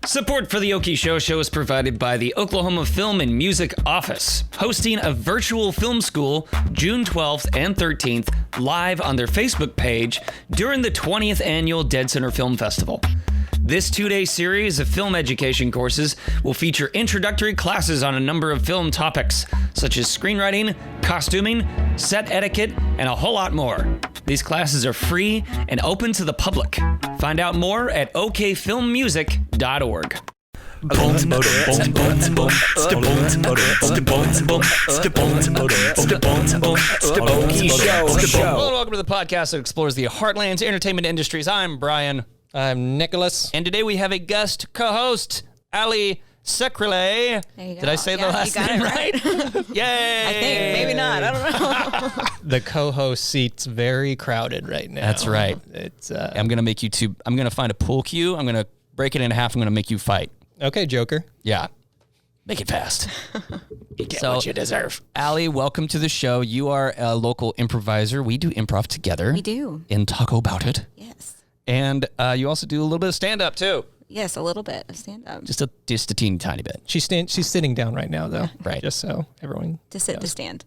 Support for the Okie Show is provided by the Oklahoma Film and Music Office, hosting a virtual film school June 12th and 13th live on their Facebook page during the 20th Annual Dead Center Film Festival. This 2-day series of film education courses will feature introductory classes on a number of film topics, such as screenwriting, costuming, set etiquette, and a whole lot more. These classes are free and open to the public. Find out more at okfilmmusic.org. Hello and welcome to the podcast that explores the heartlands entertainment industries. I'm Brian. I'm Nicholas. And today we have a guest co-host, Ali Secrele. Did I say the last name right? Yay! I think. Maybe not. I don't know. The co-host seat's very crowded right now. That's right. It's I'm going to make you two. I'm going to find a pool cue. I'm going to break it in half. I'm going to make you fight. okay, Joker. Yeah. Make it fast. You get So- what you deserve. Ali, welcome to the show. You are a local improviser. We do improv together. We do. And talk about it. Yes. And you also do a little bit of stand-up, too. Yes, a little bit of stand-up. Just a teeny tiny bit. She's sitting down right now, though. Right. Just so everyone To sit, to knows. stand.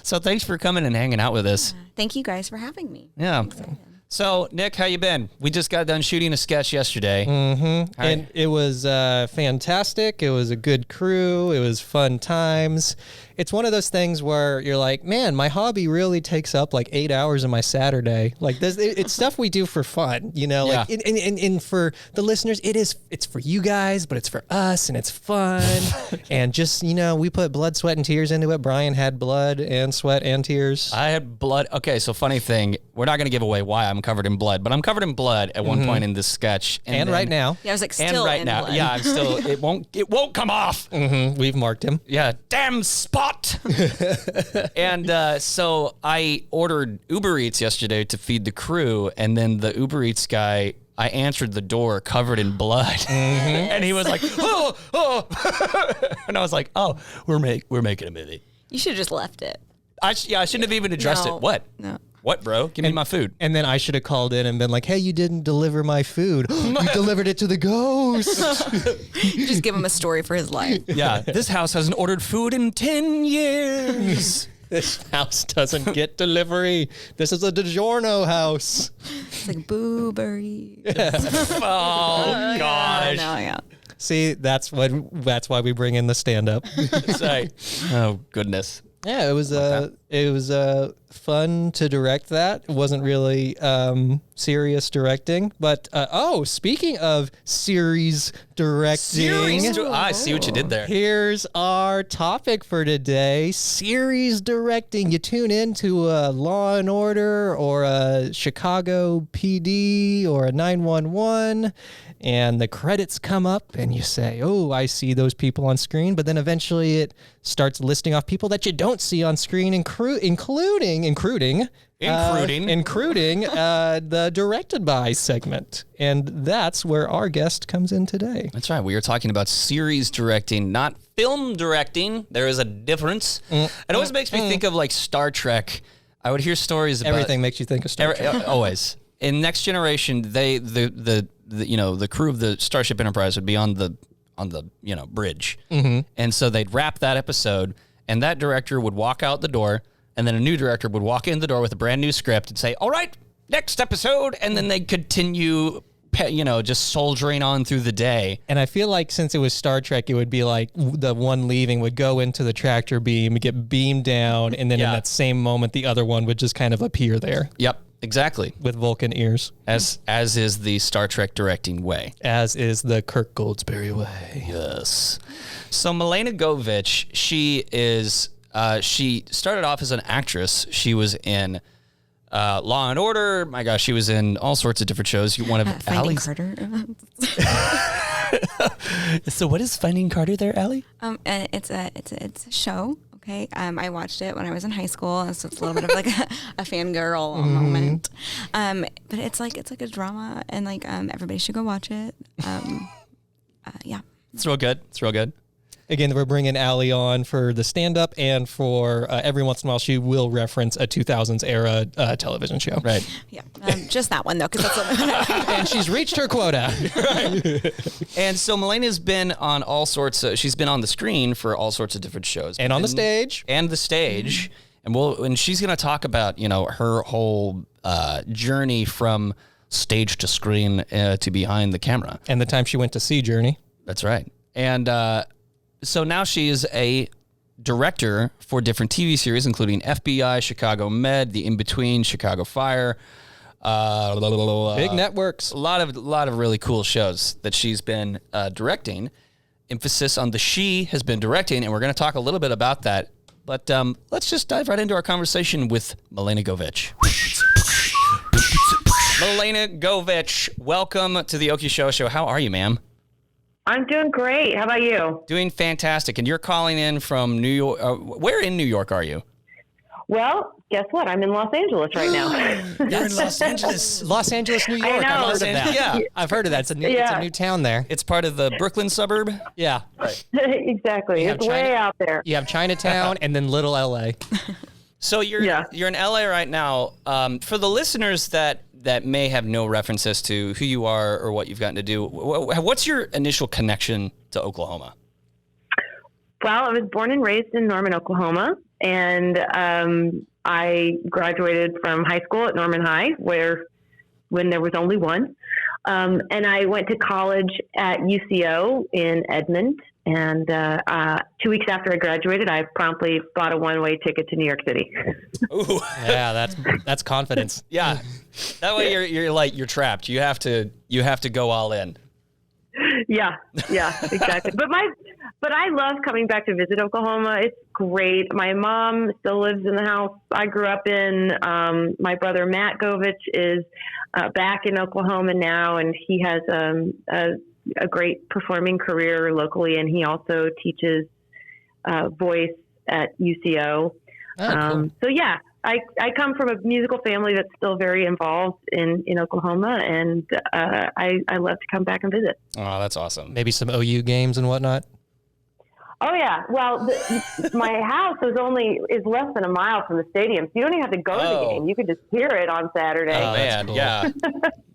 So thanks for coming and hanging out with us. Thank you guys for having me. Yeah. So, Nick, how you been? We just got done shooting a sketch yesterday. Mm-hmm. And it was fantastic. It was a good crew. It was fun times. It's one of those things where you're like, man, my hobby really takes up like 8 hours of my Saturday. Like this, it's stuff we do for fun, you know. Like, and for the listeners, it's for you guys, but it's for us, and it's fun. And just we put blood, sweat, and tears into it. Brian had blood and sweat and tears. I had blood. Okay, so funny thing, we're not going to give away why I'm covered in blood, but I'm covered in blood at one point in this sketch. And then- right now, Yeah, I was like, And still right in now. blood. Yeah, I'm still, it won't come off. we've marked him. Yeah, damn spot. And so I ordered Uber Eats yesterday to feed the crew, and then the Uber Eats guy, I answered the door covered in blood, and he was like, "Oh!" And I was like, "Oh, we're making a movie." You should have just left it. I shouldn't have even addressed No. it. What? No. What, bro? Give me my food. And then I should have called in and been like, hey, you didn't deliver my food. You delivered it to the ghost. Just give him a story for his life. Yeah, this house hasn't ordered food in 10 years. This house doesn't get delivery. This is a DiGiorno house. It's like boobery. Oh gosh. No, yeah. See, that's why we bring in the stand-up. Say, oh goodness. Yeah, it was fun to direct that. It wasn't really serious directing, but speaking of series directing, I see what you did there. here's our topic for today: series directing. You tune in to a Law and Order or a Chicago PD or a 911, and the credits come up, and you say, "Oh, I see those people on screen," but then eventually it starts listing off people that you don't see on screen, including the directed by segment. And that's where our guest comes in today. That's right. We are talking about series directing, not film directing. There is a difference. It always makes me think of like Star Trek. I would hear stories about Everything makes you think of Star Trek. always. In Next Generation, the crew of the Starship Enterprise would be on the bridge, and so they'd wrap that episode, and that director would walk out the door, and then a new director would walk in the door with a brand new script and say, "All right, next episode," and then they'd continue, just soldiering on through the day. And I feel like since it was Star Trek, it would be like the one leaving would go into the tractor beam, get beamed down, and then in that same moment, the other one would just kind of appear there. Yep, exactly. With Vulcan ears. As is the Star Trek directing way. As is the Kirk Goldsberry way. Yes. So Milena Govich, she started off as an actress. She was in Law and Order. My gosh, she was in all sorts of different shows. One of Finding Allie's. Carter. So what is Finding Carter there, Allie? It's a show. Okay. I watched it when I was in high school. So it's a little bit of like a fangirl moment. But it's like a drama, and like everybody should go watch it. Yeah. It's real good. Again, we're bringing Allie on for the stand-up, and for every once in a while, she will reference a 2000s era television show. Right. Yeah, just that one though, because that's And she's reached her quota. And so Milena's been on all sorts of, she's been on the screen for all sorts of different shows. And on the stage. And the stage. And she's going to talk about, her whole journey from stage to screen to behind the camera. And the time she went to Sea Journey. That's right. And so now she is a director for different TV series, including FBI, Chicago Med, The In-Between, Chicago Fire. Big networks. A lot of really cool shows that she's been directing. Emphasis on the she has been directing, and we're going to talk a little bit about that. But let's just dive right into our conversation with Milena Govich. Milena Govich, welcome to the Okie Show. How are you, ma'am? I'm doing great. How about you? Doing fantastic. And you're calling in from New York. Where in New York are you? Well, guess what? I'm in Los Angeles right now. You're in Los Angeles. Los Angeles, New York. know. I've heard of that. Yeah. I've heard of that. It's a new town there. It's part of the Brooklyn suburb? Yeah. Right. Exactly. have It's way out there. You have Chinatown and then Little LA. So you're in LA right now. For the listeners that may have no references to who you are or what you've gotten to do, what's your initial connection to Oklahoma? Well, I was born and raised in Norman, Oklahoma, and I graduated from high school at Norman High, when there was only one. And I went to college at UCO in Edmond. And 2 weeks after I graduated, I promptly bought a one-way ticket to New York City. Ooh. Yeah, that's confidence. Yeah. That way you're trapped. You have to go all in. Yeah, exactly. But I love coming back to visit Oklahoma. It's great. My mom still lives in the house I grew up in. My brother Matt Govich is back in Oklahoma now, and he has a great performing career locally, and he also teaches voice at UCO. Cool. So yeah, I come from a musical family that's still very involved in Oklahoma, and I love to come back and visit. Oh, that's awesome. Maybe some OU games and whatnot. Oh yeah. Well, my house is less than a mile from the stadium, so you don't even have to go to the game. You can just hear it on Saturday. Oh man, cool.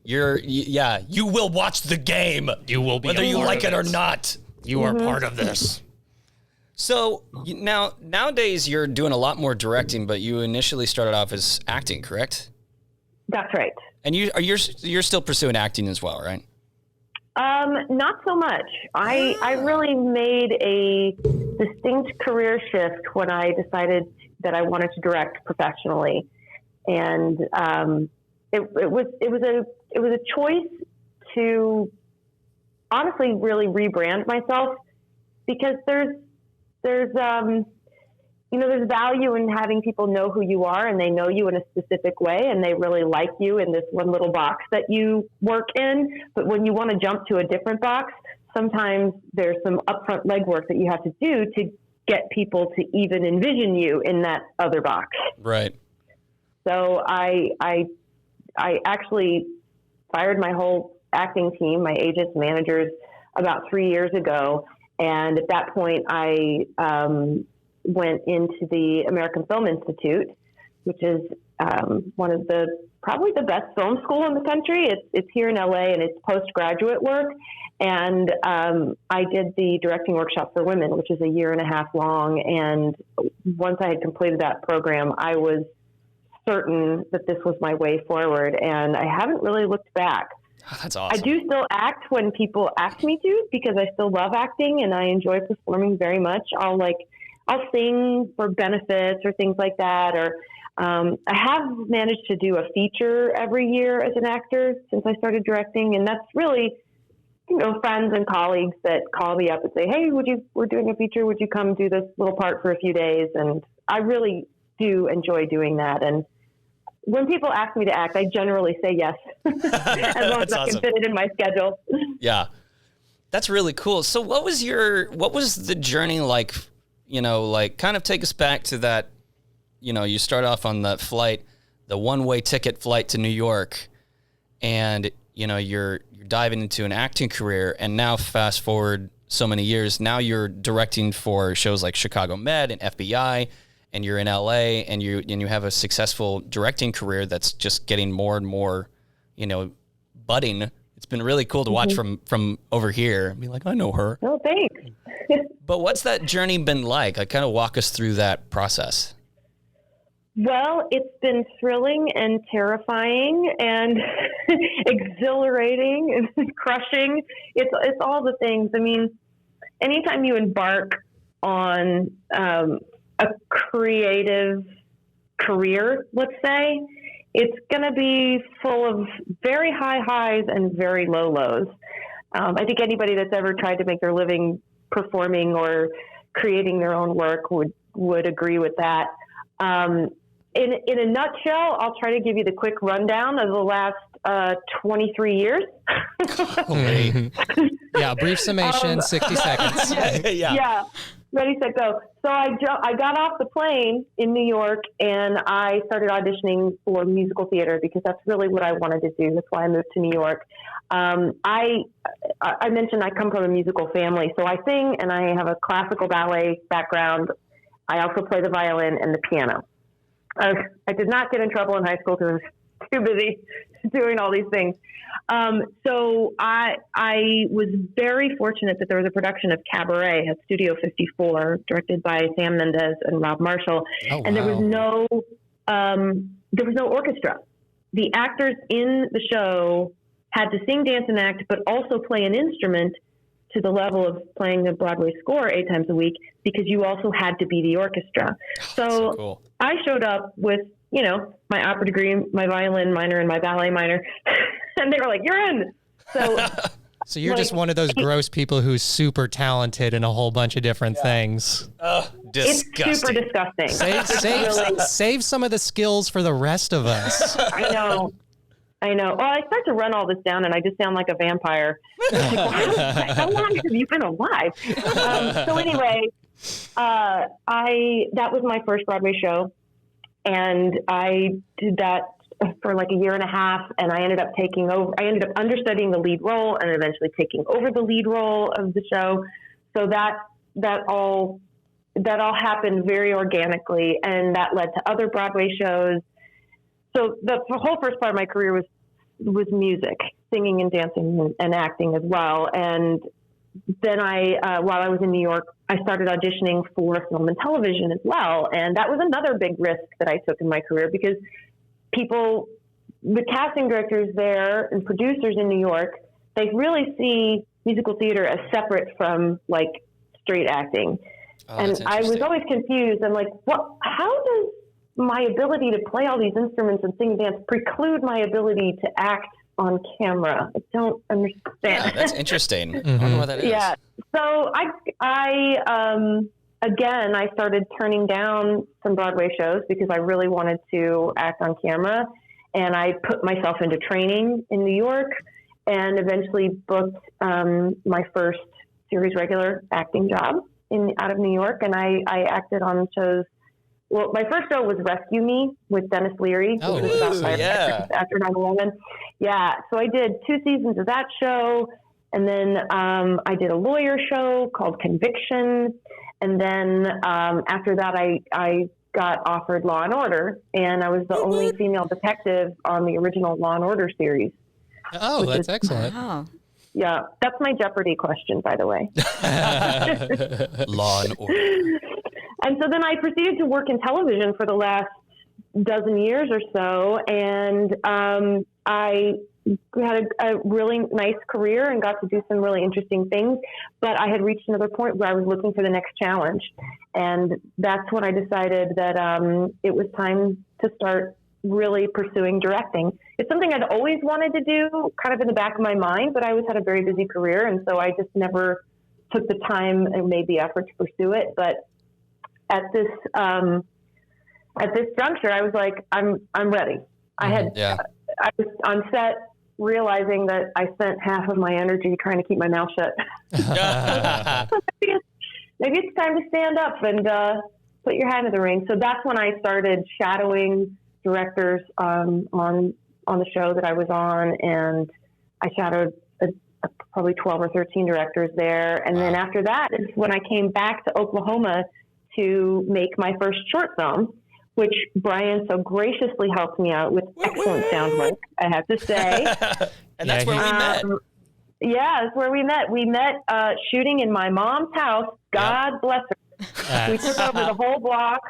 Yeah. You will watch the game. You will be, whether you like it or not. You are part of this. So nowadays you're doing a lot more directing, but you initially started off as acting, correct? That's right. And you're still pursuing acting as well, right? Not so much. I really made a distinct career shift when I decided that I wanted to direct professionally, and it was a choice to honestly really rebrand myself, because there's value in having people know who you are, and they know you in a specific way, and they really like you in this one little box that you work in. But when you want to jump to a different box, sometimes there's some upfront legwork that you have to do to get people to even envision you in that other box. Right. So I actually fired my whole acting team, my agents, managers, about 3 years ago. And at that point, I went into the American Film Institute, which is one of probably the best film school in the country. It's here in LA, and it's postgraduate work. And I did the directing workshop for women, which is 1.5 years long. And once I had completed that program, I was certain that this was my way forward, and I haven't really looked back. Oh, that's awesome. I do still act when people ask me to, because I still love acting and I enjoy performing very much. I'll sing for benefits or things like that. Or I have managed to do a feature every year as an actor since I started directing. And that's really, friends and colleagues that call me up and say, hey, we're doing a feature. Would you come do this little part for a few days? And I really do enjoy doing that. And when people ask me to act, I generally say yes, as long as I can fit it in my schedule. Yeah, that's really cool. So what was the journey like, kind of take us back to that, you start off on that flight, the one-way ticket flight to New York, and, you're diving into an acting career, and now fast forward, so many years. Now you're directing for shows like Chicago Med and FBI, and you're in LA, and you have a successful directing career that's just getting more and more, budding. It's been really cool to watch from over here and be like, I know her. Oh, thanks. But what's that journey been like? Kind of walk us through that process. Well, it's been thrilling and terrifying and exhilarating and crushing. It's all the things. I mean, anytime you embark on a creative career, let's say, it's going to be full of very high highs and very low lows. I think anybody that's ever tried to make their living performing or creating their own work would agree with that. In a nutshell, I'll try to give you the quick rundown of the last 23 years. Yeah, brief summation, 60 seconds. Yeah. Ready, set, go. So I got off the plane in New York, and I started auditioning for musical theater because that's really what I wanted to do. That's why I moved to New York. I mentioned I come from a musical family, so I sing, and I have a classical ballet background. I also play the violin and the piano. I did not get in trouble in high school because I was too busy doing all these things. So I was very fortunate that there was a production of Cabaret at Studio 54, directed by Sam Mendes and Rob Marshall. Oh, wow. And there was no orchestra. The actors in the show had to sing, dance, and act, but also play an instrument to the level of playing the Broadway score 8 times a week, because you also had to be the orchestra. So cool. I showed up with, my opera degree, my violin minor, and my ballet minor, and they were like, "You're in." So you're just one of those gross people who's super talented in a whole bunch of different things. Disgusting. It's super disgusting. Save some of the skills for the rest of us. I know. Well, I start to run all this down, and I just sound like a vampire. How long have you been alive? So anyway, that was my first Broadway show, and I did that for like a year and a half, and I ended up taking over. I ended up understudying the lead role, and eventually taking over the lead role of the show. So that all happened very organically, and that led to other Broadway shows. So the whole first part of my career was music, singing and dancing and acting as well. And then while I was in New York, I started auditioning for film and television as well. And that was another big risk that I took in my career, because the casting directors there and producers in New York, they really see musical theater as separate from like straight acting. And I was always confused. I'm like, how does my ability to play all these instruments and sing and dance preclude my ability to act on camera? I don't understand. Yeah, that's interesting. I don't know what that is. Yeah. So I started turning down some Broadway shows because I really wanted to act on camera. And I put myself into training in New York, and eventually booked my first series regular acting job out of New York. And I acted on shows. Well, my first show was Rescue Me with Dennis Leary, which was about firefighters after 9/11. Yeah, so I did 2 seasons of that show, and then I did a lawyer show called Conviction, and then after that I got offered Law and Order, and I was the only female detective on the original Law and Order series. Oh, that's excellent. Wow. Yeah, that's my Jeopardy question, by the way. Law and Order. And so then I proceeded to work in television for the last dozen years or so, and I had a really nice career and got to do some really interesting things, but I had reached another point where I was looking for the next challenge, and that's when I decided that it was time to start really pursuing directing. It's something I'd always wanted to do, kind of in the back of my mind, but I always had a very busy career, and so I just never took the time and made the effort to pursue it. But at this juncture, I was like, I'm ready. I was on set realizing that I spent half of my energy trying to keep my mouth shut. Maybe it's time to stand up and put your hat in the ring. So that's when I started shadowing directors on the show that I was on, and I shadowed probably 12 or 13 directors there. And then after that is when I came back to Oklahoma to make my first short film, which Brian so graciously helped me out with excellent sound work, I have to say. And that's where we met. Yeah, that's where we met. We met shooting in my mom's house. God bless her. We took over the whole block,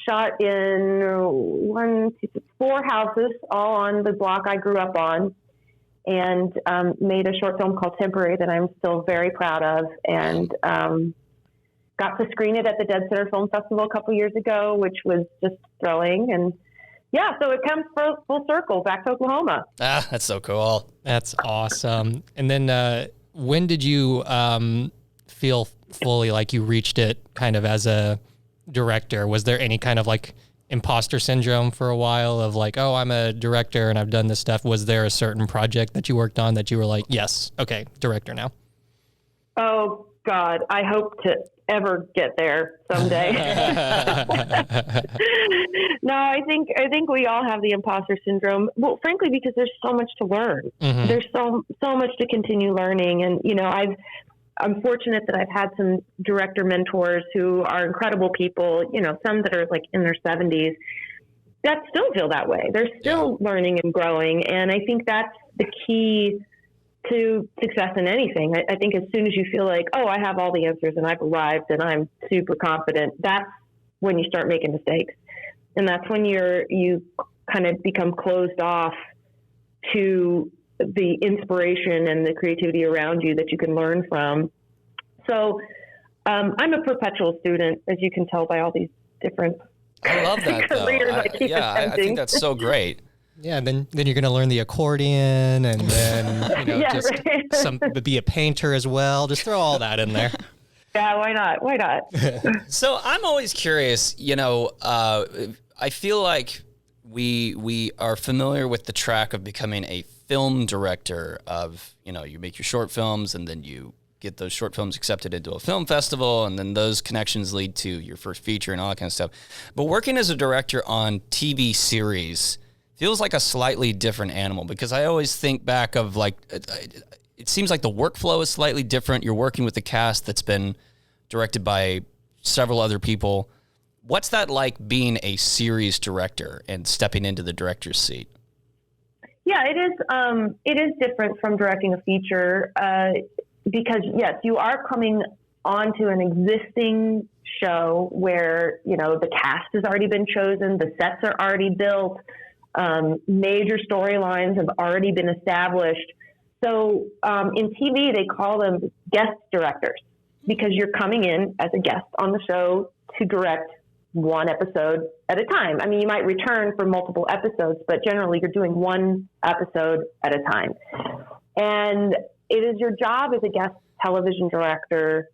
shot in 4 houses, all on the block I grew up on, and made a short film called Temporary that I'm still very proud of, and got to screen it at the Dead Center Film Festival a couple years ago, which was just thrilling. And yeah, so it comes full circle back to Oklahoma. That's so cool. That's awesome. And then when did you feel fully like you reached it kind of as a director? Was there any kind of like imposter syndrome for a while of like, oh, I'm a director and I've done this stuff? Was there a certain project that you worked on that you were like, yes, okay, director now? Oh God, I hope to ever get there someday. No, I think we all have the imposter syndrome. Well, frankly, because there's so much to learn. Mm-hmm. There's so much to continue learning. And, you know, I'm fortunate that I've had some director mentors who are incredible people, you know, some that are like in their 70s that still feel that way. They're still learning and growing. And I think that's the key to success in anything. I think as soon as you feel like, oh, I have all the answers and I've arrived and I'm super confident, that's when you start making mistakes. And that's when you kind of become closed off to the inspiration and the creativity around you that you can learn from. So I'm a perpetual student, as you can tell by all these different I love that, though. I think that's so great. Yeah, then you're going to learn the accordion and then, you know, be a painter as well. Just throw all that in there. Yeah, why not? Why not? So I'm always curious, you know, I feel like we are familiar with the track of becoming a film director of, you know, you make your short films and then you get those short films accepted into a film festival, and then those connections lead to your first feature and all that kind of stuff. But working as a director on TV series feels like a slightly different animal, because I always think back of like, it seems like the workflow is slightly different. You're working with a cast that's been directed by several other people. What's that like being a series director and stepping into the director's seat? Yeah, it is different from directing a feature because yes, you are coming onto an existing show where, you know, the cast has already been chosen, the sets are already built, major storylines have already been established. So in TV, they call them guest directors because you're coming in as a guest on the show to direct one episode at a time. I mean, you might return for multiple episodes, but generally you're doing one episode at a time. And it is your job as a guest television director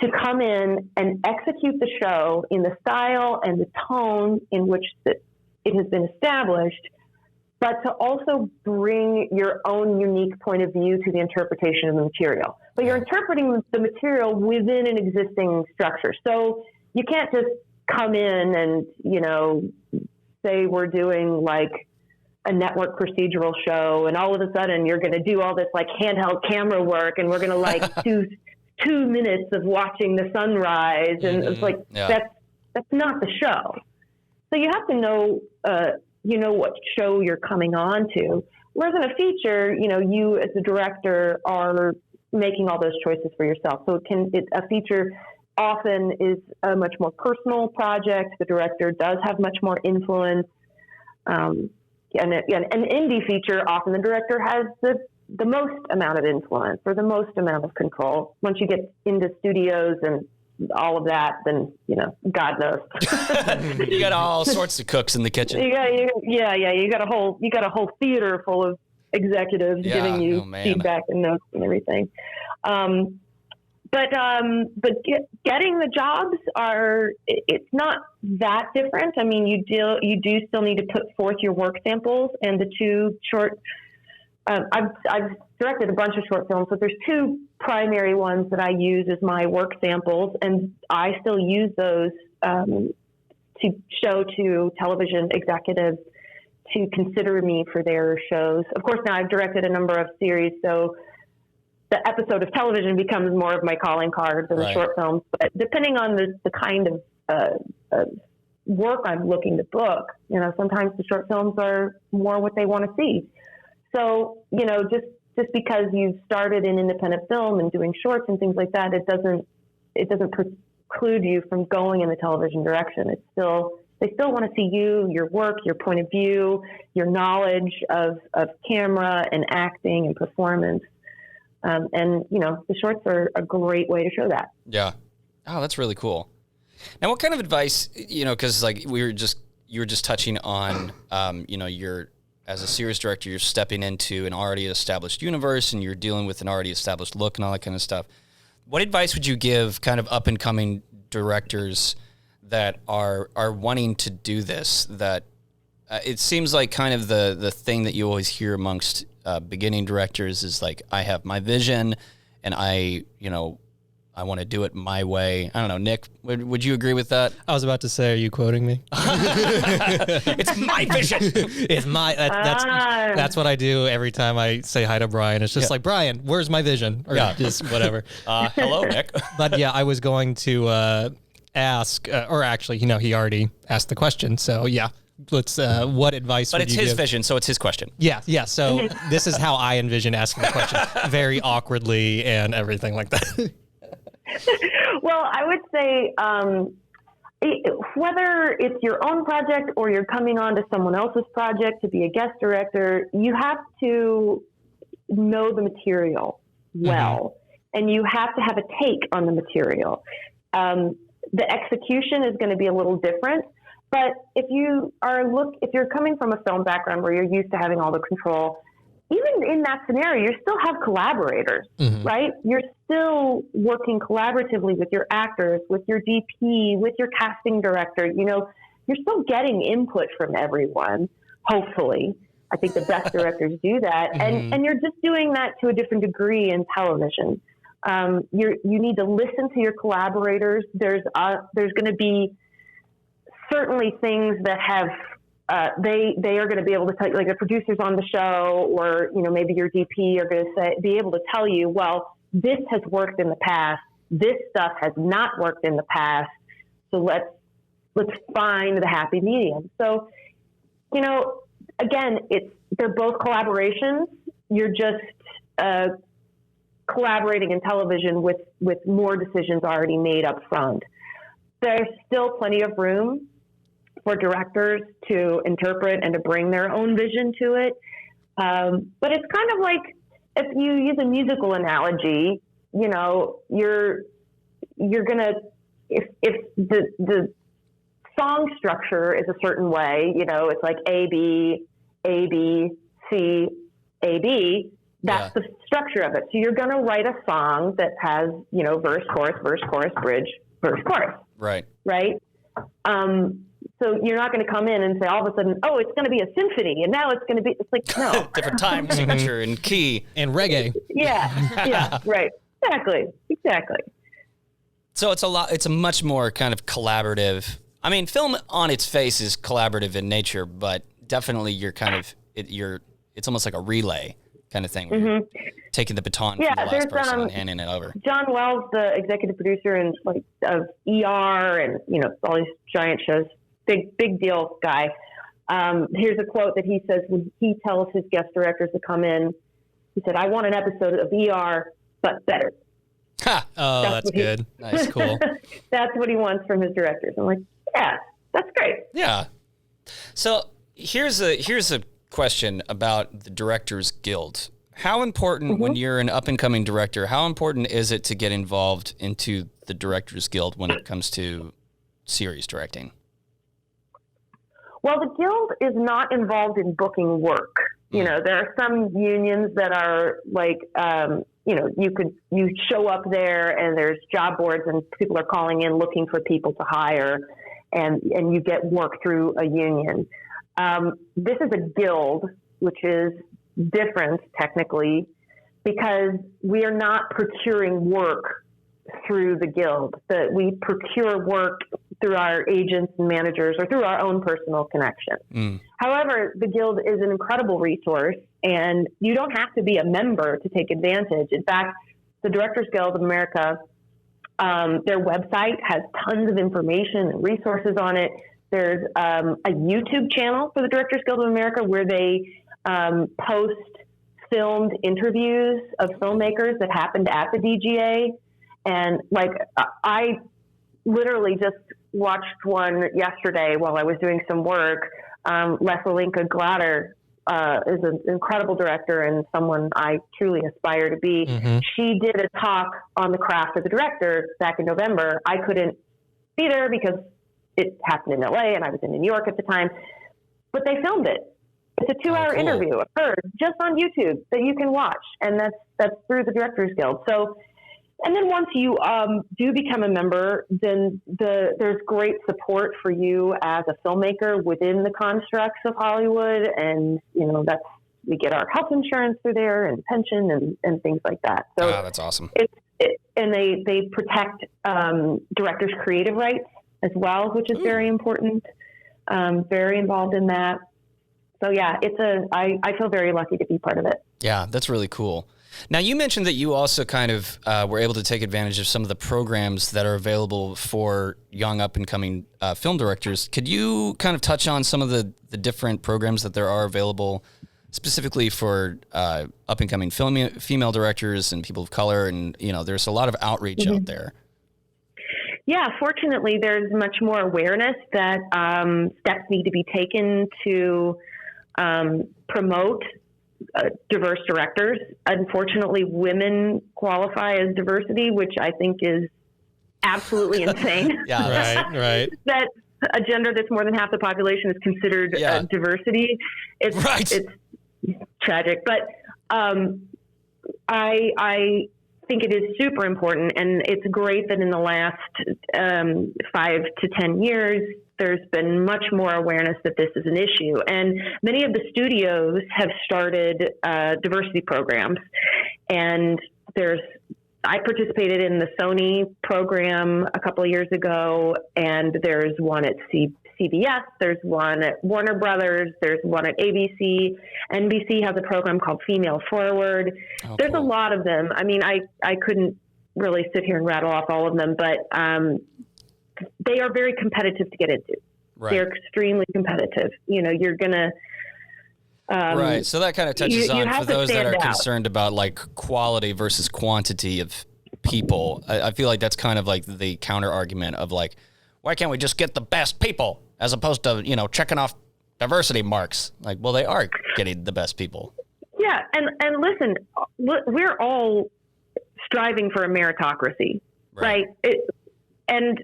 to come in and execute the show in the style and the tone in which it has been established, but to also bring your own unique point of view to the interpretation of the material. But you're interpreting the material within an existing structure. So you can't just come in and, you know, say we're doing like a network procedural show and all of a sudden you're going to do all this like handheld camera work and we're going to like do 2 minutes of watching the sunrise. And it's like, that's not the show. So you have to know, you know, what show you're coming on to. Whereas in a feature, you know, you as a director are making all those choices for yourself. So a feature often is a much more personal project. The director does have much more influence. And an indie feature, often the director has the most amount of influence or the most amount of control. Once you get into studios and all of that, then, you know, God knows. You got all sorts of cooks in the kitchen. You got a whole theater full of executives giving you feedback and notes and everything. But getting the jobs it's not that different. I mean, you do still need to put forth your work samples, and the two short. I've directed a bunch of short films, but there's 2 primary ones that I use as my work samples, and I still use those to show to television executives to consider me for their shows. Of course, now I've directed a number of series, so the episode of television becomes more of my calling card than the short films. But depending on the kind of work I'm looking to book, you know, sometimes the short films are more what they want to see. So, you know, just because you've started in independent film and doing shorts and things like that, it doesn't preclude you from going in the television direction. They still want to see you, your work, your point of view, your knowledge of camera and acting and performance. And, you know, the shorts are a great way to show that. Yeah. Oh, that's really cool. Now, what kind of advice, you know, because like you were just touching on, you know, as a series director, you're stepping into an already established universe and you're dealing with an already established look and all that kind of stuff. What advice would you give kind of up and coming directors that are wanting to do this? That it seems like kind of the thing that you always hear amongst beginning directors is like, I have my vision and I want to do it my way. I don't know, Nick, would you agree with that? I was about to say, are you quoting me? It's my vision. It's that's what I do every time I say hi to Brian. It's just like, Brian, where's my vision? Or just whatever. Hello, Nick. But yeah, I was going to ask, or actually, you know, he already asked the question. So yeah, let's, what advice would you give? But it's his vision, so it's his question. Yeah. So this is how I envision asking the question. Very awkwardly and everything like that. Well, I would say whether it's your own project or you're coming on to someone else's project to be a guest director, you have to know the material well, and you have to have a take on the material. The execution is going to be a little different, but if you're coming from a film background where you're used to having all the control, even in that scenario, you still have collaborators, right? You're still working collaboratively with your actors, with your DP, with your casting director. You know, you're still getting input from everyone, hopefully. I think the best directors do that. And you're just doing that to a different degree in television. You need to listen to your collaborators. There's going to be certainly things that have they are going to be able to tell you, like the producers on the show, or, you know, maybe your DP are going to be able to tell you, well, this has worked in the past. This stuff has not worked in the past. So let's find the happy medium. So, you know, again, they're both collaborations. You're just collaborating in television with more decisions already made up front. There's still plenty of room for directors to interpret and to bring their own vision to it. But it's kind of like, if you use a musical analogy, you know, you're gonna, if the song structure is a certain way, you know, it's like A, B, C, A, B, that's the structure of it. So you're going to write a song that has, you know, verse, chorus, bridge, verse, chorus. Right. Right. So you're not going to come in and say all of a sudden, oh, it's going to be a symphony, and now it's going to be, it's like, no. Different time signature and key. And reggae. Yeah, right. Exactly. So it's a much more kind of collaborative. I mean, film on its face is collaborative in nature, but definitely it's almost like a relay kind of thing. Where you're taking the baton from the last person and handing it over. John Wells, the executive producer and of ER and, you know, all these giant shows, big deal guy. Here's a quote that he says when he tells his guest directors to come in. He said, "I want an episode of ER, but better." Ha! Oh, that's good. Nice, cool. That's what he wants from his directors. I'm like, yeah, that's great. Yeah. So here's a question about the Directors Guild. How important, when you're an up-and-coming director, how important is it to get involved into the Directors Guild when it comes to series directing? Well, the Guild is not involved in booking work. You know, there are some unions that are like, you know, you show up there and there's job boards and people are calling in looking for people to hire, and you get work through a union. This is a guild, which is different technically, because we are not procuring work through the guild. We procure work through our agents and managers or through our own personal connection. However, the Guild is an incredible resource, and you don't have to be a member to take advantage. In fact, the Directors Guild of America, their website has tons of information and resources on it. There's a YouTube channel for the Directors Guild of America where they post filmed interviews of filmmakers that happened at the DGA. And like, I literally just watched one yesterday while I was doing some work. Leselinka Glatter is an incredible director and someone I truly aspire to be. She did a talk on the craft of the director back in November. I couldn't be there because it happened in LA and I was in New York at the time, but they filmed it. It's a 2-hour interview of her just on YouTube that you can watch. And that's through the Directors Guild. So, and then once you do become a member, then there's great support for you as a filmmaker within the constructs of Hollywood. And, you know, we get our health insurance through there and pension and things like that. So that's awesome. And they protect directors' creative rights as well, which is very important. Very involved in that. So yeah, I feel very lucky to be part of it. Yeah, that's really cool. Now, you mentioned that you also kind of were able to take advantage of some of the programs that are available for young up-and-coming film directors. Could you kind of touch on some of the different programs that there are available specifically for up-and-coming female directors and people of color? And, you know, there's a lot of outreach out there. Yeah, fortunately, there's much more awareness that steps need to be taken to promote diverse directors. Unfortunately, women qualify as diversity, which I think is absolutely insane. Yeah, right. That a gender that's more than half the population is considered diversity. It's tragic, but I think it is super important, and it's great that in the last 5 to 10 years, there's been much more awareness that this is an issue. And many of the studios have started diversity programs. And I participated in the Sony program a couple of years ago, and there's one at CBS, there's one at Warner Brothers, there's one at ABC. NBC has a program called Female Forward. There's a lot of them. I mean, I couldn't really sit here and rattle off all of them, but they are very competitive to get into. Right. They're extremely competitive. You know, you're going to... right. So that kind of touches on, for those that are concerned about like quality versus quantity of people. I feel like that's kind of like the counter argument of like, why can't we just get the best people as opposed to, you know, checking off diversity marks? Like, well, they are getting the best people. Yeah. And listen, we're all striving for a meritocracy, right? And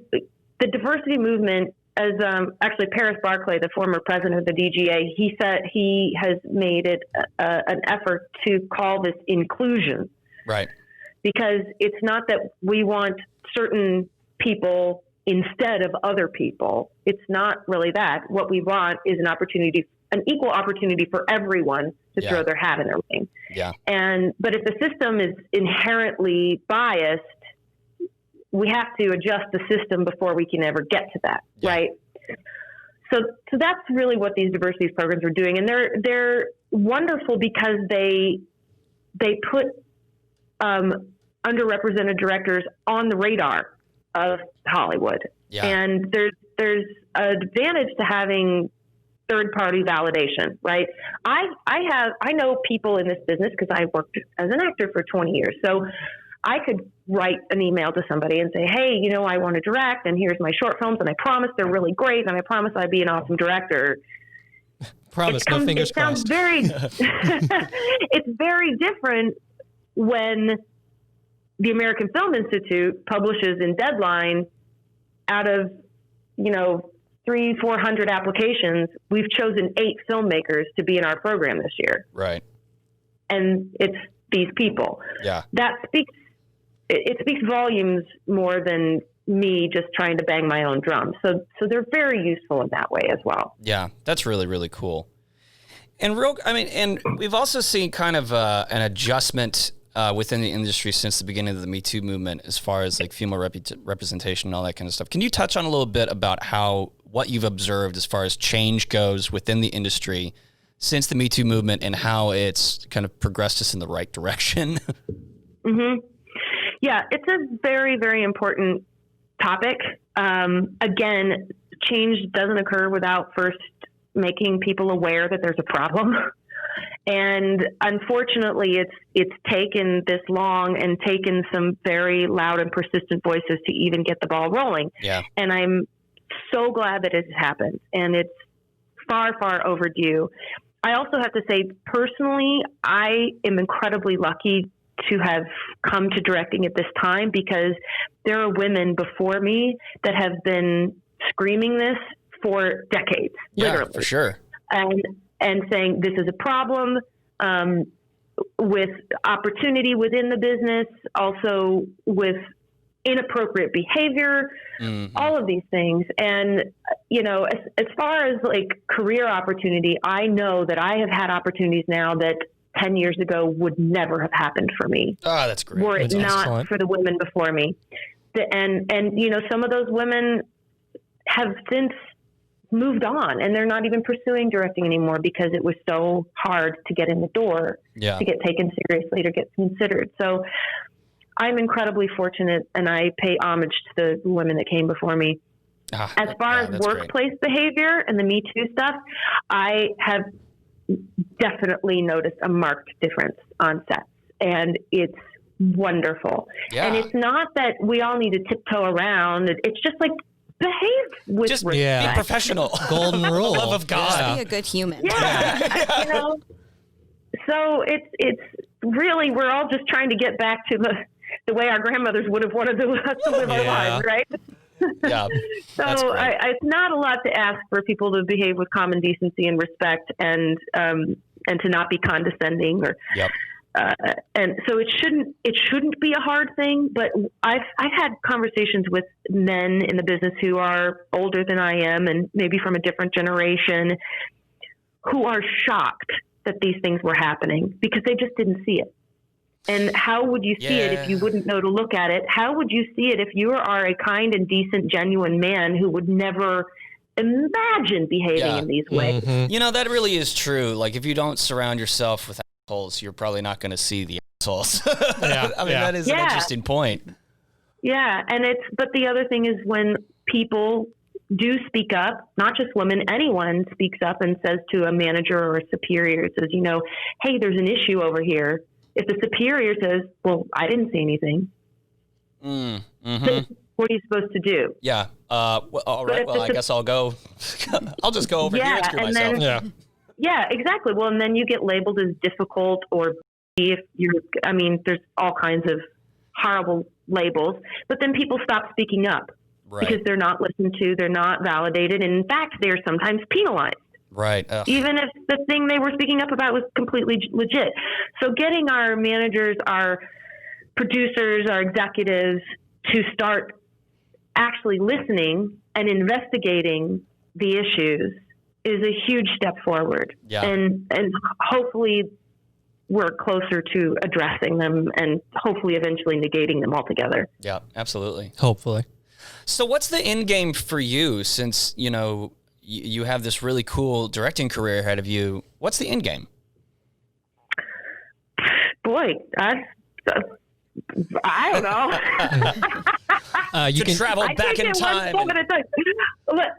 the diversity movement, as actually Paris Barclay, the former president of the DGA, he said he has made it an effort to call this inclusion. Right. Because it's not that we want certain people instead of other people. It's not really that. What we want is an equal opportunity for everyone to throw their hat in the ring. Yeah. But if the system is inherently biased, we have to adjust the system before we can ever get to that, right? So that's really what these diversity programs are doing, and they're wonderful because they put underrepresented directors on the radar of Hollywood, and there's an advantage to having third-party validation, right? I know people in this business because I worked as an actor for 20 years, so I could write an email to somebody and say, hey, you know, I want to direct, and here's my short films, and I promise they're really great, and I promise I'd be an awesome director. Promise, no fingers crossed. It's very different when the American Film Institute publishes in Deadline, out of, you know, 300-400 applications, we've chosen 8 filmmakers to be in our program this year. Right. And it's these people. Yeah. It speaks volumes more than me just trying to bang my own drum. So they're very useful in that way as well. Yeah, that's really, really cool. And we've also seen kind of an adjustment within the industry since the beginning of the Me Too movement, as far as like female representation and all that kind of stuff. Can you touch on a little bit about what you've observed as far as change goes within the industry since the Me Too movement and how it's kind of progressed us in the right direction? Mm-hmm. Yeah, it's a very, very important topic. Again, change doesn't occur without first making people aware that there's a problem. And unfortunately, it's taken this long and taken some very loud and persistent voices to even get the ball rolling. Yeah. And I'm so glad that it has happened, and it's far, far overdue. I also have to say, personally, I am incredibly lucky to have come to directing at this time, because there are women before me that have been screaming this for decades, literally. Yeah, for sure. And saying this is a problem, with opportunity within the business, also with inappropriate behavior, all of these things. And, you know, as far as like career opportunity, I know that I have had opportunities now that 10 years ago would never have happened for me. Oh, that's great. Were it That's not excellent. for the women before me. And, you know, some of those women have since moved on, and they're not even pursuing directing anymore because it was so hard to get in the door, Yeah. to get taken seriously, to get considered. So I'm incredibly fortunate, and I pay homage to the women that came before me. As far as that's great. workplace behavior and the Me Too stuff, I have definitely noticed a marked difference on sets, and it's wonderful. Yeah. And it's not that we all need to tiptoe around. It's just like behave with Just respect. be professional. Golden rule. Love of God. Just be a good human. Yeah. You know, so it's really, we're all just trying to get back to the way our grandmothers would have wanted us to live our lives, right? Yeah. So That's great. it's not a lot to ask for people to behave with common decency and respect, and to not be condescending, or Yep. and so it shouldn't be a hard thing. But I've had conversations with men in the business who are older than I am, and maybe from a different generation, who are shocked that these things were happening because they just didn't see it. And how would you see it if you wouldn't know to look at it? How would you see it if you are a kind and decent, genuine man who would never imagine behaving in these ways? You know, that really is true. Like, if you don't surround yourself with assholes, you're probably not going to see the assholes. Yeah, I mean, that is an interesting point. Yeah. But the other thing is, when people do speak up, not just women, anyone speaks up and says to a manager or a superior, says, you know, hey, there's an issue over here. If the superior says, well, I didn't see anything, then what are you supposed to do? Yeah. Well, all right. Well, I guess I'll go. I'll just go over here and screw myself. Yeah, exactly. Well, and then you get labeled as difficult, or if there's all kinds of horrible labels, but then people stop speaking up because they're not listened to, they're not validated. And in fact, they're sometimes penalized. Right. Even if the thing they were speaking up about was completely legit. So getting our managers, our producers, our executives to start actually listening and investigating the issues is a huge step forward. Yeah. And hopefully we're closer to addressing them, and hopefully eventually negating them altogether. Yeah, absolutely. Hopefully. So what's the end game for you, since, you know, you have this really cool directing career ahead of you? What's the end game? Boy, I don't know. You can travel back in time.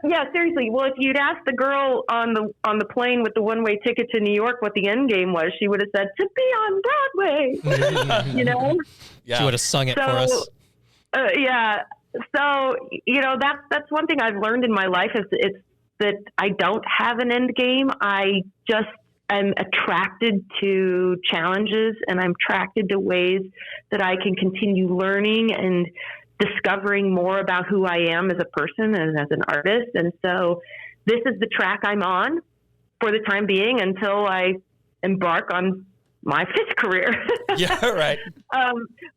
Yeah, seriously. Well, if you'd asked the girl on the plane with the one-way ticket to New York what the end game was, she would have said, to be on Broadway. You know? Yeah. She would have sung it for us. Yeah. So, you know, that's one thing I've learned in my life, is it's that I don't have an end game. I just am attracted to challenges, and I'm attracted to ways that I can continue learning and discovering more about who I am as a person and as an artist. And so this is the track I'm on for the time being until I embark on my fifth career. Yeah, right.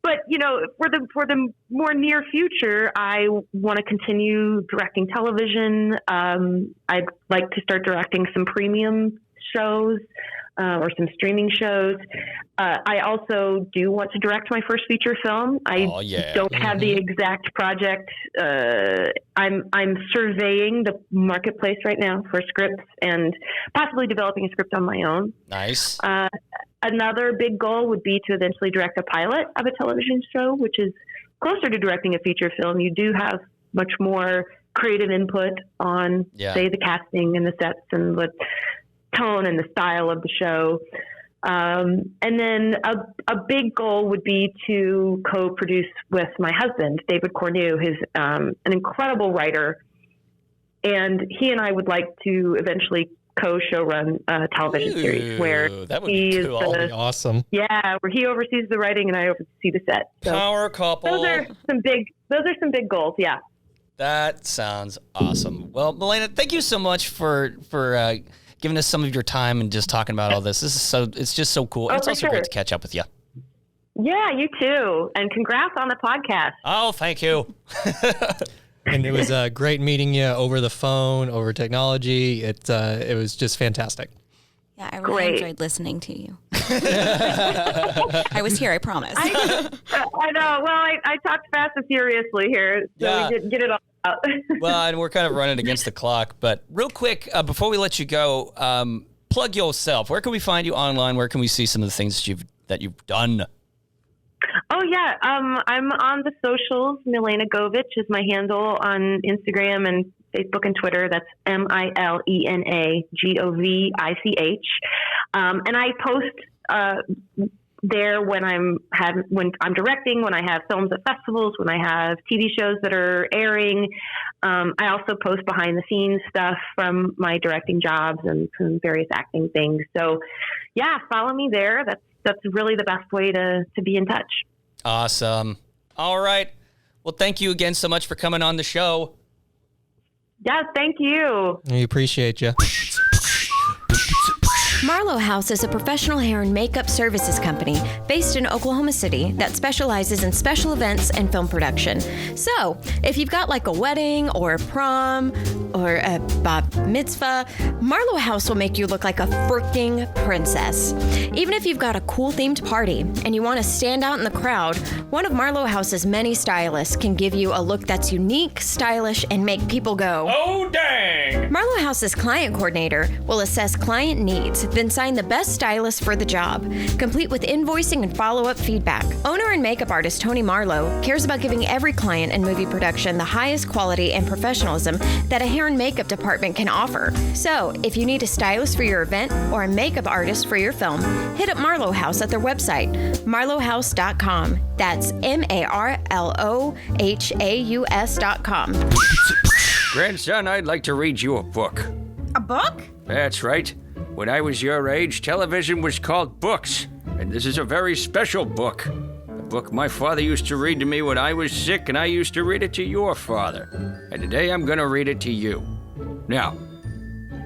But you know, for the more near future, I want to continue directing television. I'd like to start directing some premium shows. or some streaming shows. I also do want to direct my first feature film. I don't have the exact project. I'm surveying the marketplace right now for scripts and possibly developing a script on my own. Nice. Another big goal would be to eventually direct a pilot of a television show, which is closer to directing a feature film. You do have much more creative input on, say, the casting and the sets and the tone and the style of the show. And then a big goal would be to co-produce with my husband, David Cornu, who's an incredible writer. And he and I would like to eventually co-show run a television series where that would he be is cool. Awesome. Yeah, where he oversees the writing and I oversee the set. So Power couple. Those are some big goals. Yeah. That sounds awesome. Well, Milena, thank you so much for giving us some of your time and just talking about all this. It's just so cool. It's also great to catch up with you. Yeah, you too. And congrats on the podcast. Oh, thank you. And it was great meeting you over the phone, over technology. It was just fantastic. Yeah, I really enjoyed listening to you. I was here, I promise. I know. Well, I talked fast and furiously here, so we didn't get it all out. Well, and we're kind of running against the clock. But real quick, before we let you go, plug yourself. Where can we find you online? Where can we see some of the things that you've done? Oh, yeah. I'm on the socials. Milena Govich is my handle on Instagram and Facebook and Twitter. That's MilenaGovich. And I post there when I'm directing, when I have films at festivals, when I have TV shows that are airing. I also post behind the scenes stuff from my directing jobs and from various acting things. So yeah, follow me there. That's really the best way to be in touch. Awesome. All right. Well, thank you again so much for coming on the show. Yeah, thank you. We appreciate you. Marlowe House is a professional hair and makeup services company based in Oklahoma City that specializes in special events and film production. So, if you've got like a wedding or a prom or a bat mitzvah, Marlowe House will make you look like a freaking princess. Even if you've got a cool themed party and you want to stand out in the crowd, one of Marlowe House's many stylists can give you a look that's unique, stylish, and make people go, "Oh, dang!" Marlowe House's client coordinator will assess client needs, then sign the best stylist for the job, complete with invoicing and follow-up feedback. Owner and makeup artist Tony Marlowe cares about giving every client in movie production the highest quality and professionalism that a hair and makeup department can offer. So, if you need a stylist for your event or a makeup artist for your film, hit up Marlowe House at their website, marlowehouse.com. That's MARLOHAUS.com. Grandson, I'd like to read you a book. A book? That's right. When I was your age, television was called books, and this is a very special book. A book my father used to read to me when I was sick, and I used to read it to your father. And today I'm going to read it to you. Now,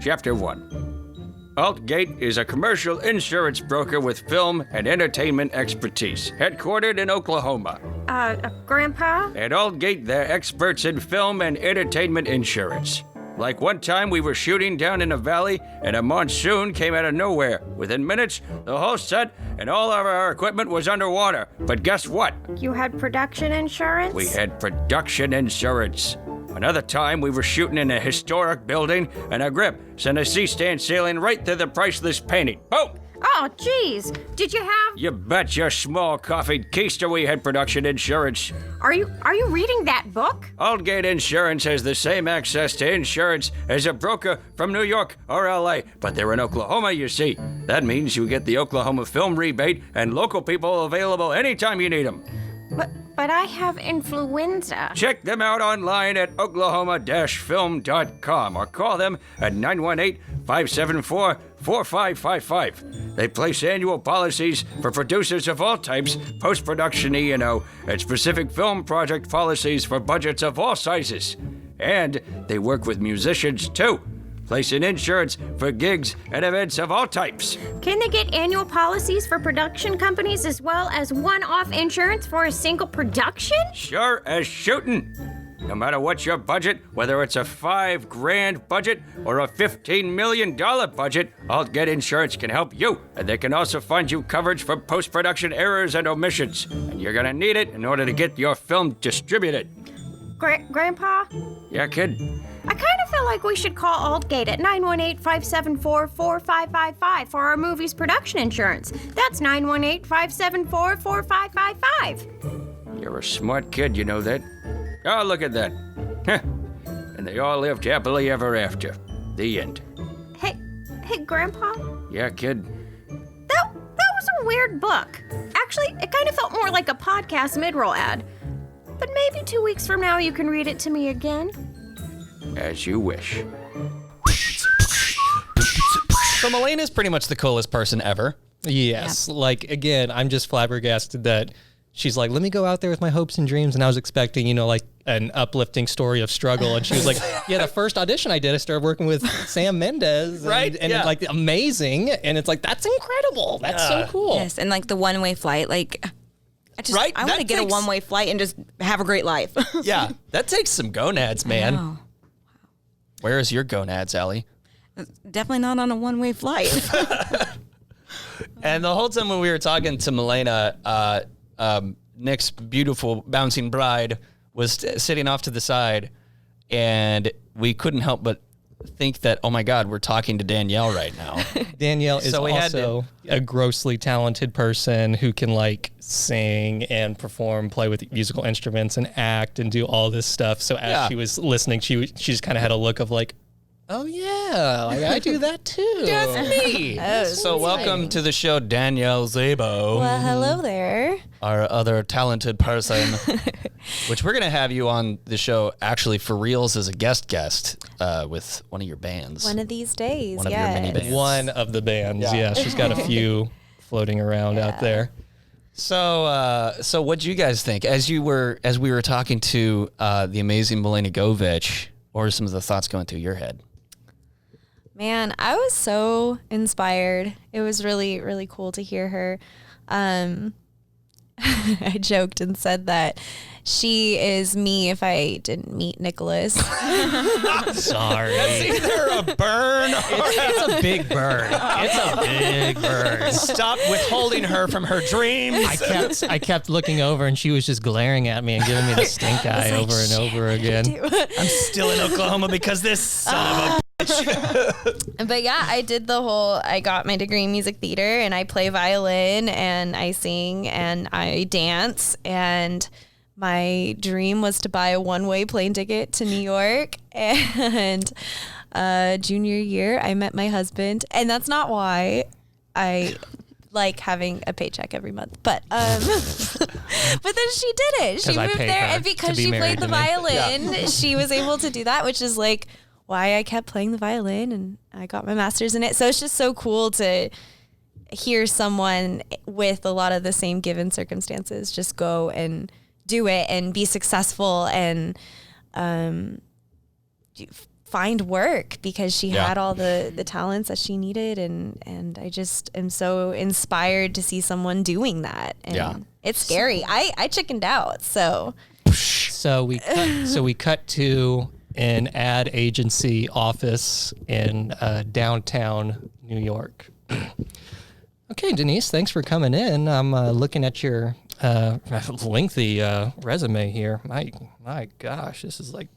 Chapter 1. Altgate is a commercial insurance broker with film and entertainment expertise, headquartered in Oklahoma. Grandpa? At Altgate, they're experts in film and entertainment insurance. Like one time we were shooting down in a valley and a monsoon came out of nowhere. Within minutes, the whole set and all of our equipment was underwater. But guess what? You had production insurance? We had production insurance. Another time we were shooting in a historic building and a grip sent a C-stand sailing right through the priceless painting. Boom! Oh, geez. Did you have... You bet your small coffee keister we had production insurance. Are you reading that book? Altgate Insurance has the same access to insurance as a broker from New York or LA, but they're in Oklahoma, you see. That means you get the Oklahoma film rebate and local people available anytime you need them. But I have influenza. Check them out online at oklahoma-film.com or call them at 918-574-4555. They place annual policies for producers of all types, post-production E&O, and specific film project policies for budgets of all sizes. And they work with musicians, too, placing insurance for gigs and events of all types. Can they get annual policies for production companies as well as one-off insurance for a single production? Sure as shootin'. No matter what's your budget, whether it's a $5,000 budget or a $15 million budget, AltGet can help you. And they can also fund you coverage for post-production errors and omissions. And you're gonna need it in order to get your film distributed. Grandpa? Yeah, kid? I kind of feel like we should call AltGate at 918-574-4555 for our movie's production insurance. That's 918-574-4555. You're a smart kid, you know that? Oh, look at that. And they all lived happily ever after. The end. Hey, Grandpa? Yeah, kid? That was a weird book. Actually, it kind of felt more like a podcast mid-roll ad. But maybe 2 weeks from now you can read it to me again. As you wish. So Milena's pretty much the coolest person ever. Yes. Like, again, I'm just flabbergasted that she's like, let me go out there with my hopes and dreams. And I was expecting, you know, like an uplifting story of struggle. And she was like, yeah, the first audition I did, I started working with Sam Mendes. Right, And yeah. like, amazing. And it's like, that's incredible. That's so cool. Yes, and like the one-way flight, like Right? I want to That get a takes- one-way flight and just have a great life. Yeah, that takes some gonads, man. Oh, Where is your gonads, Allie? definitely not on a one-way flight. And the whole time when we were talking to Milena, Nick's beautiful bouncing bride was sitting off to the side, and we couldn't help but think that, oh my God, we're talking to Danielle right now. Danielle is So we had also a grossly talented person who can like sing and perform, play with musical instruments and act and do all this stuff. So as she was listening, she just kind of had a look of like, oh yeah, like, I do that too. That's me. So welcome to the show, Danielle Zabo. Well, hello there. Our other talented person, which we're going to have you on the show actually for reals as a guest with one of your bands. One of these days, One of your mini bands. One of the bands, yeah. She's got a few floating around out there. So what'd you guys think as we were talking to the amazing Milena Govich? What were some of the thoughts going through your head? Man, I was so inspired. It was really, really cool to hear her. I joked and said that she is me if I didn't meet Nicholas. Sorry. That's either a burn or It's a big bird. It's a big bird. stop withholding her from her dreams. I kept looking over and she was just glaring at me and giving me the stink eye over and over again. I'm still in Oklahoma because this son of a But yeah, I got my degree in music theater and I play violin and I sing and I dance, and my dream was to buy a one-way plane ticket to New York. And junior year, I met my husband, and that's not why I like having a paycheck every month, but then she did it. She I moved pay there, her and to because be she married played the to me. violin, she was able to do that, which is like why I kept playing the violin, and I got my master's in it. So it's just so cool to hear someone with a lot of the same given circumstances just go and do it and be successful and find work, because she had all the talents that she needed, and I just am so inspired to see someone doing that. And it's scary. I chickened out. So we cut to an ad agency office in downtown New York. Okay, Denise, thanks for coming in. I'm looking at your lengthy resume here. My gosh, this is like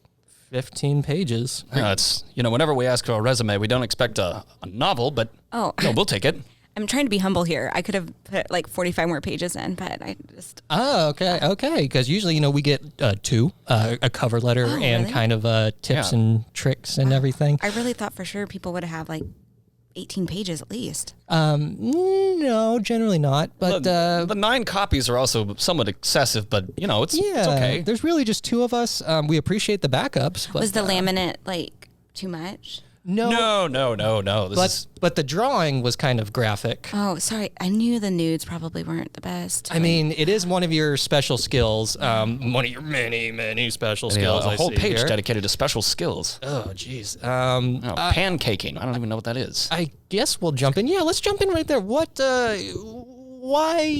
15 pages. It's whenever we ask for a resume, we don't expect a novel, but we'll take it. I'm trying to be humble here. I could have put like 45 more pages in, but I just... Oh, okay. Because usually, we get two, a cover letter and really? kind of tips and tricks and everything. I really thought for sure people would have like 18 pages at least. No, generally not. But the 9 copies are also somewhat excessive, but it's okay. There's really just two of us. We appreciate the backups. But, Was the laminate like too much? No. This But the drawing was kind of graphic. Oh, sorry. I knew the nudes probably weren't the best. I mean, it is one of your special skills. One of your many, many special skills. a whole see page here. dedicated to special skills. Oh, jeez. Pancaking. I don't even know what that is. I guess we'll jump in. Yeah, let's jump in right there. Why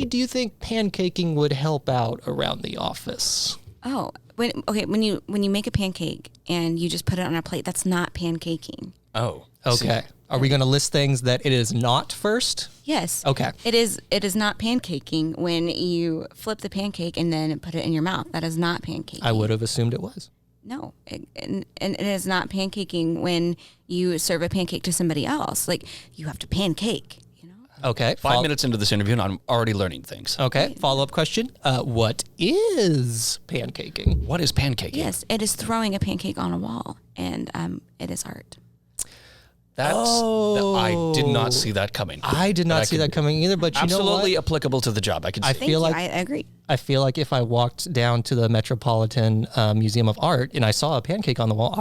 do you think pancaking would help out around the office? Oh, when you make a pancake and you just put it on a plate, that's not pancaking. Oh, Okay. Are we going to list things that it is not first? Yes. Okay. It is not pancaking when you flip the pancake and then put it in your mouth. That is not pancaking. I would have assumed it was. No, and it is not pancaking when you serve a pancake to somebody else. Like, you have to pancake, you know? Okay. 5 minutes into this interview, and I'm already learning things. Okay. Follow-up question. What is pancaking? What is pancaking? Yes, it is throwing a pancake on a wall, and it is art. I did not see that coming. I did not see that coming either, but you know what? Absolutely applicable to the job. I can see. Thank you. I agree. I feel like if I walked down to the Metropolitan Museum of Art and I saw a pancake on the wall,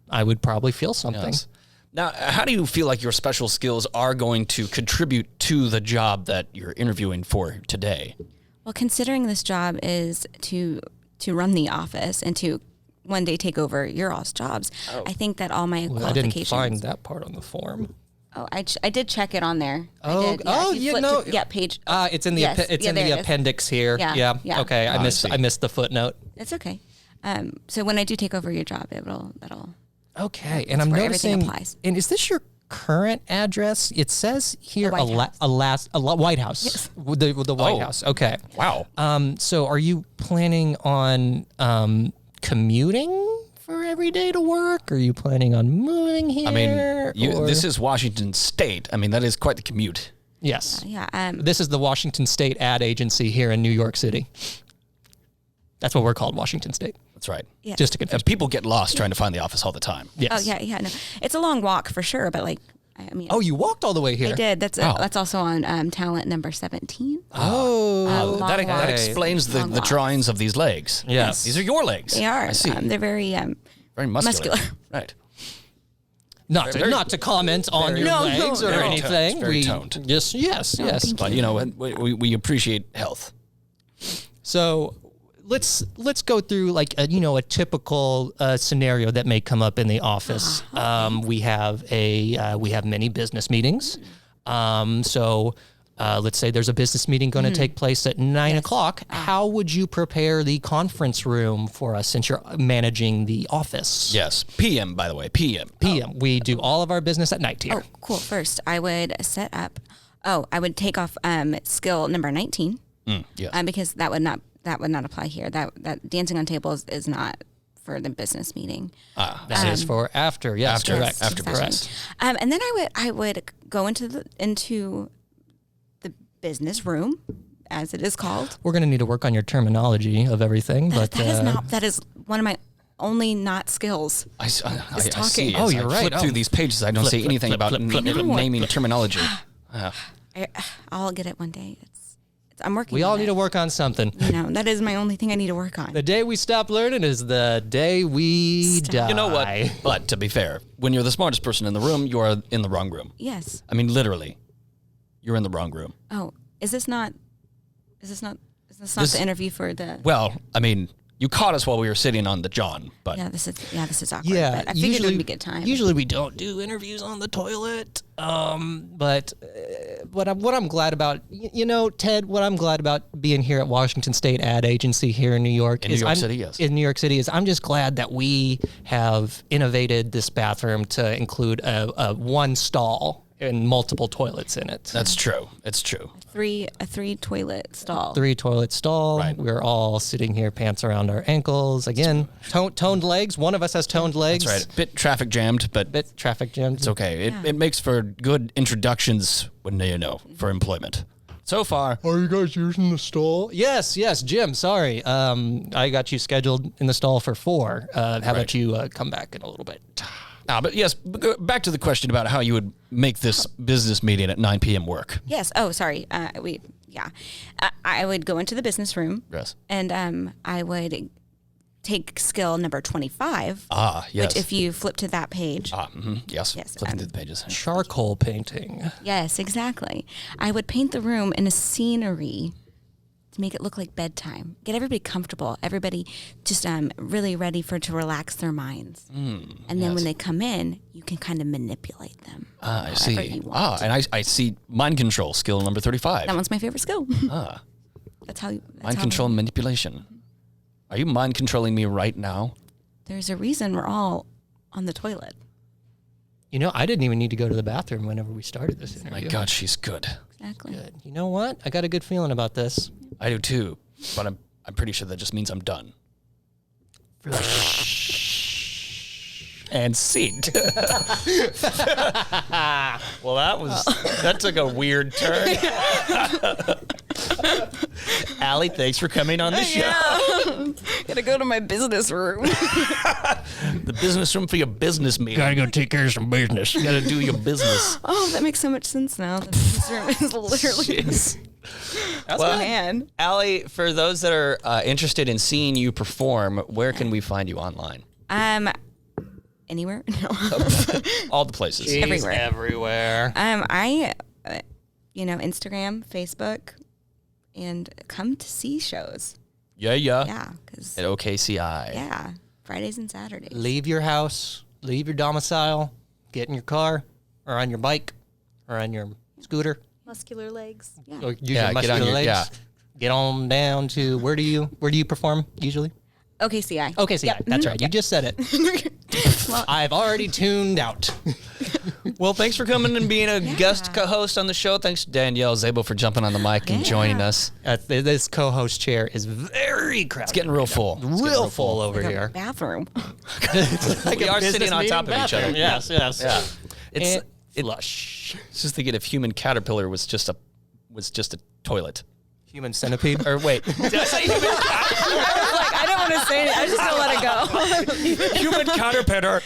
I would probably feel something. Yes. Now, how do you feel like your special skills are going to contribute to the job that you're interviewing for today? Well, considering this job is to run the office and to one day take over your all's jobs, I think that all my Well, I didn't qualifications. find that part on the form. Oh, I did check it on there. Oh, I did. oh, if you you flip know- to- yeah, page. It's in the Yes. it's Yeah, in there the it is. appendix here. Yeah, yeah. Okay, I missed the footnote. It's okay. So when I do take over your job, that'll. Okay, and I'm where everything noticing. applies. And is this your current address? It says here The White House. White House. Yes. The White House. Okay. Wow. So are you planning on commuting for every day to work? Are you planning on moving here? I mean, or- this is Washington State. I mean, that is quite the commute. Yes. Yeah. This is the Washington State ad agency here in New York City. That's what we're called, Washington State. That's right. Yeah. Just to confirm. People get lost trying to find the office all the time. Yes. Oh yeah. No, it's a long walk for sure, but like, I mean. Oh, you walked all the way here. I did. That's Wow. that's also on talent number 17. Oh. long that walk. explains the Long walk. drawings of these legs. Yes. These are your legs. They are. I see. They're very Very muscular. muscular. Right. Not to comment on your No, legs no, or no. anything. Very toned. Yes. thank But, you know, we appreciate health. So let's go through like a typical scenario that may come up in the office. We have many business meetings. Let's say there's a business meeting going to take place at 9 o'clock. How would you prepare the conference room for us since you're managing the office? Yes. PM, by the way. PM. PM. We do all of our business at night here. Oh, cool. First, I would set up. Oh, I would take off skill number 19 Yes. because that would not apply here. That dancing on tables is not for the business meeting. That is for after. Yes, After. correct. Yes, after correct. And then I would go into the business room, as it is called. We're going to need to work on your terminology of everything, but That is one of my only not skills. I see. talking. As Oh, you're I right. flip through these pages. I don't see anything about naming terminology. I'll get it one day. I'm working. we all on need it. to work on something. You know, that is my only thing I need to work on. The day we stop learning is the day we die. You know what? But to be fair, when you're the smartest person in the room, you are in the wrong room. Yes. I mean, literally, you're in the wrong room. Oh, is this not the interview for the? Well, I mean, you caught us while we were sitting on the John, but This is awkward. Yeah, but I figured it would be a good time. Usually we don't do interviews on the toilet. But what I'm glad about, Ted, what I'm glad about being here at Washington State Ad Agency here in New York In New York City, yes. In New York City is I'm just glad that we have innovated this bathroom to include a one stall and multiple toilets in it. that's true. It's true. a three toilet stall. 3 toilet stall. Right. We're all sitting here, pants around our ankles. Again, toned legs. One of us has toned legs. That's right. Bit traffic jammed, but Bit traffic jammed. it's okay. It makes for good introductions when for employment. So far, Are you guys using the stall? Yes, Jim. Sorry. I got you scheduled in the stall for 4. How about you come back in a little bit? but yes, back to the question about how you would make this business meeting at 9 p.m. work. Yes. Oh, sorry. I would go into the business room. Yes. And I would take skill number 25. Yes. Which, if you flip to that page. Yes. Yes, Flipping through the pages. Charcoal painting. Yes, exactly. I would paint the room in a scenery to make it look like bedtime. Get everybody comfortable. Everybody just really ready to relax their minds. And then when they come in, you can kind of manipulate them. I however see. you want. And I see mind control, skill number 35. That one's my favorite skill. That's how you. Mind control and manipulation. Are you mind controlling me right now? There's a reason we're all on the toilet. You know, I didn't even need to go to the bathroom whenever we started this interview. My God, she's good. Exactly. Good. You know what? I got a good feeling about this. I do too, but I'm pretty sure that just means I'm done. And scene. Well, that took a weird turn. Allie, thanks for coming on the show. Gotta go to my business room. The business room for your business meeting. Gotta go take care of some business. You gotta do your business. Oh, that makes so much sense now. The business room is literally That's well, man. Allie, for those that are interested in seeing you perform, where can we find you online? Anywhere? No. All the places. Jeez, Everywhere. Everywhere. Instagram, Facebook, and come to see shows. Yeah. Yeah, because At OKCI. yeah, Fridays and Saturdays. Leave your house, leave your domicile, get in your car, or on your bike, or on your scooter, Muscular legs. Yeah. or use Yeah, your get on muscular your- legs. yeah. Get on down to where do you perform usually? OKCI. Okay, so that's right. You just said it. I've already tuned out. Well, thanks for coming and being a guest co-host on the show. Thanks, Danielle Zabo, for jumping on the mic and joining us. This co-host chair is very crowded. It's getting real full. It's real full over here. Bathroom. We are sitting on top of each other. Yes. Yeah. It's It's flush. just thinking if human caterpillar was just a toilet. Human centipede. Or wait, did I say human I don't want to say it. I just gonna let it go. human caterpillar?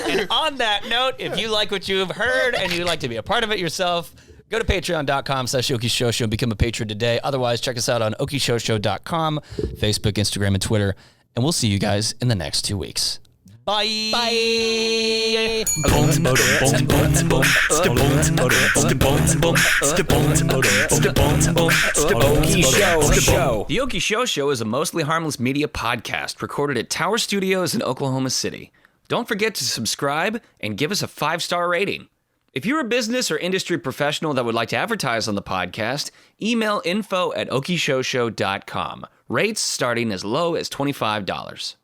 And on that note, if you like what you've heard and you'd like to be a part of it yourself, go to patreon.com/Okie Show Show and become a patron today. Otherwise, check us out on okieshowshow.com, Facebook, Instagram, and Twitter. And we'll see you guys in the next 2 weeks. Bye. Bye. The Okie Show Show is a mostly harmless media podcast recorded at Tower Studios in Oklahoma City. Don't forget to subscribe and give us a 5-star rating. If you're a business or industry professional that would like to advertise on the podcast, email info@okieshowshow.com. Rates starting as low as $25.